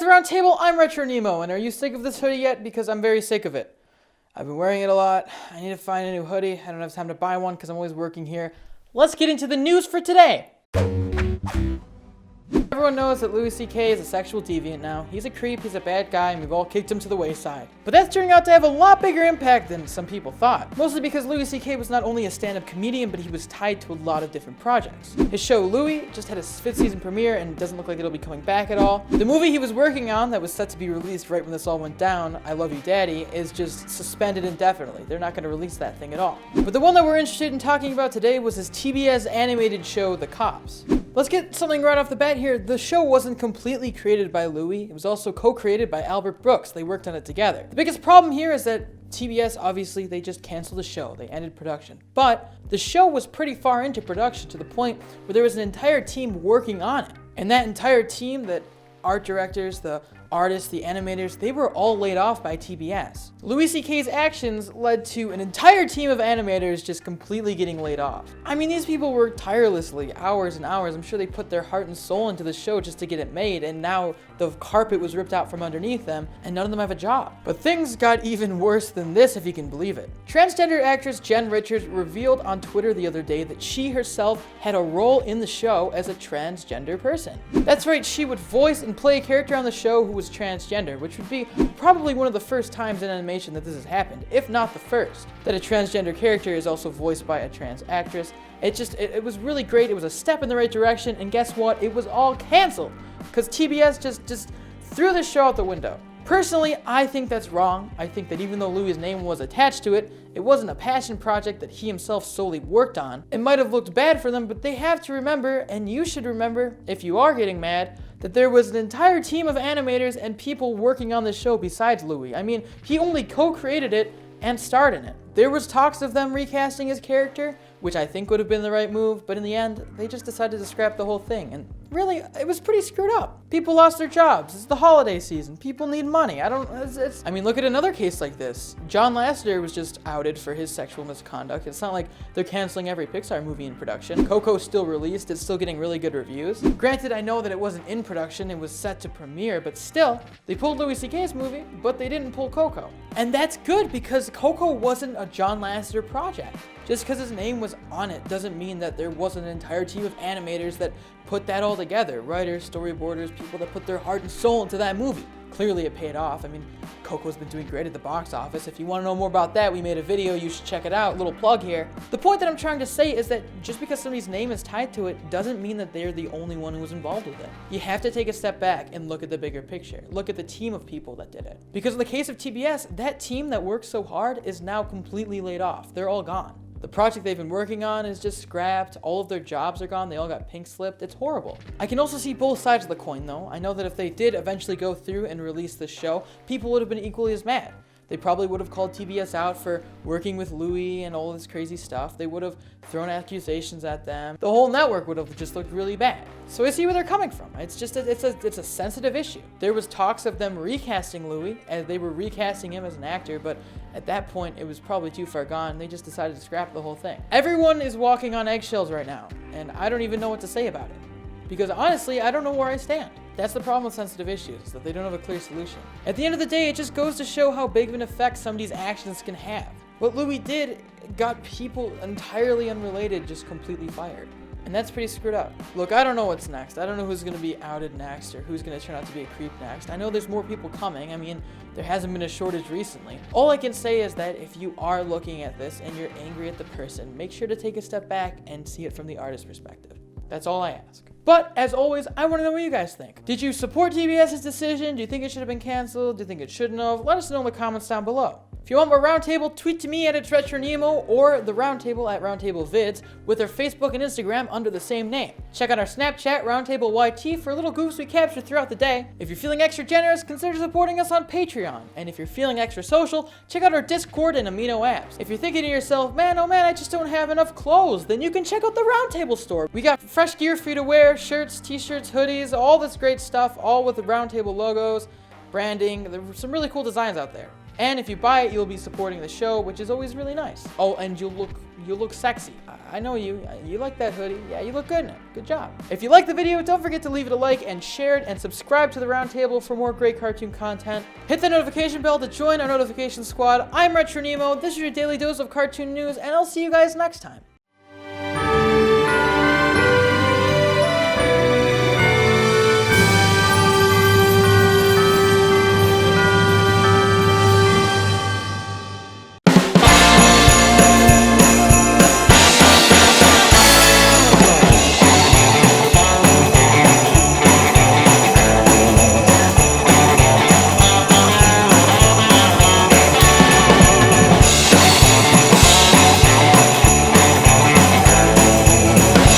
to the Roundtable. I'm RetroNemo, and are you sick of this hoodie yet? Because I'm very sick of it. I've been wearing it a lot. I need to find a new hoodie. I don't have time to buy one because I'm always working here. Let's get into the news for today. Everyone knows that Louis C.K. is a sexual deviant now. He's a creep, he's a bad guy, and we've all kicked him to the wayside. But that's turning out to have a lot bigger impact than some people thought. Mostly because Louis C.K. was not only a stand-up comedian, but he was tied to a lot of different projects. His show Louis just had its 5th season premiere and doesn't look like it'll be coming back at all. The movie he was working on that was set to be released right when this all went down, I Love You Daddy, is just suspended indefinitely. They're not going to release that thing at all. But the one that we're interested in talking about today was his TBS animated show, The Cops. Let's get something right off the bat here. The show wasn't completely created by Louis. It was also co-created by Albert Brooks. They worked on it together. The biggest problem here is that TBS, obviously, they just canceled the show. They ended production. But the show was pretty far into production to the point where there was an entire team working on it. And that entire team, that art directors, the artists, the animators, they were all laid off by TBS. Louis C.K.'s actions led to an entire team of animators just completely getting laid off. I mean, these people worked tirelessly, hours and hours. I'm sure they put their heart and soul into the show just to get it made, and now the carpet was ripped out from underneath them, and none of them have a job. But things got even worse than this, if you can believe it. Transgender actress Jen Richards revealed on Twitter the other day that she herself had a role in the show as a transgender person. That's right, she would voice and play a character on the show who was transgender, which would be probably one of the first times in animation that this has happened, if not the first, that a transgender character is also voiced by a trans actress. It was really great. It was a step in the right direction, and guess what? It was all canceled because TBS just threw the show out the window. Personally, I think that's wrong. I think that even though Louis' name was attached to it, it wasn't a passion project that he himself solely worked on. It might have looked bad for them, but they have to remember, and you should remember, if you are getting mad, that there was an entire team of animators and people working on the show besides Louis. I mean, he only co-created it and starred in it. There was talks of them recasting his character, which I think would have been the right move, but in the end, they just decided to scrap the whole thing. And really, it was pretty screwed up. People lost their jobs. It's the holiday season. People need money. I mean, look at another case like this. John Lasseter was just outed for his sexual misconduct. It's not like they're canceling every Pixar movie in production. Coco's still released. It's still getting really good reviews. Granted, I know that it wasn't in production. It was set to premiere, but still, they pulled Louis C.K.'s movie, but they didn't pull Coco. And that's good because Coco wasn't a John Lasseter project. Just because his name was on it doesn't mean that there wasn't an entire team of animators that put that all together. Writers, storyboarders, people that put their heart and soul into that movie. Clearly it paid off. I mean, Coco's been doing great at the box office. If you want to know more about that, we made a video. You should check it out. Little plug here. The point that I'm trying to say is that just because somebody's name is tied to it doesn't mean that they're the only one who was involved with it. You have to take a step back and look at the bigger picture. Look at the team of people that did it. Because in the case of TBS, that team that worked so hard is now completely laid off. They're all gone. The project they've been working on is just scrapped. All of their jobs are gone. They all got pink slipped. It's horrible. I can also see both sides of the coin though. I know that if they did eventually go through and release this show, people would have been equally as mad. They probably would have called TBS out for working with Louis and all this crazy stuff. They would have thrown accusations at them. The whole network would have just looked really bad. So I see where they're coming from. It's just it's a sensitive issue. There was talks of them recasting Louis, as they were recasting him as an actor, but at that point it was probably too far gone. They just decided to scrap the whole thing. Everyone is walking on eggshells right now, and I don't even know what to say about it. Because honestly, I don't know where I stand. That's the problem with sensitive issues, that they don't have a clear solution. At the end of the day, it just goes to show how big of an effect somebody's actions can have. What Louis did got people entirely unrelated just completely fired. And that's pretty screwed up. Look, I don't know what's next. I don't know who's gonna be outed next or who's gonna turn out to be a creep next. I know there's more people coming. I mean, there hasn't been a shortage recently. All I can say is that if you are looking at this and you're angry at the person, make sure to take a step back and see it from the artist's perspective. That's all I ask. But, as always, I want to know what you guys think. Did you support TBS's decision? Do you think it should have been canceled? Do you think it shouldn't have? Let us know in the comments down below. If you want more Roundtable, tweet to me at @RetroNemo or the Roundtable at RoundtableVids with our Facebook and Instagram under the same name. Check out our Snapchat, RoundtableYT, for little goofs we capture throughout the day. If you're feeling extra generous, consider supporting us on Patreon. And if you're feeling extra social, check out our Discord and Amino apps. If you're thinking to yourself, man, oh man, I just don't have enough clothes, then you can check out the Roundtable store. We got fresh gear for you to wear, shirts, t-shirts, hoodies, all this great stuff, all with the Roundtable logos, branding. There's some really cool designs out there. And if you buy it, you'll be supporting the show, which is always really nice. Oh, and you'll look sexy. I know you like that hoodie. Yeah, you look good in it. Good job. If you like the video, don't forget to leave it a like and share it, and subscribe to the Roundtable for more great cartoon content. Hit the notification bell to join our notification squad. I'm RetroNemo. This is your daily dose of cartoon news, and I'll see you guys next time.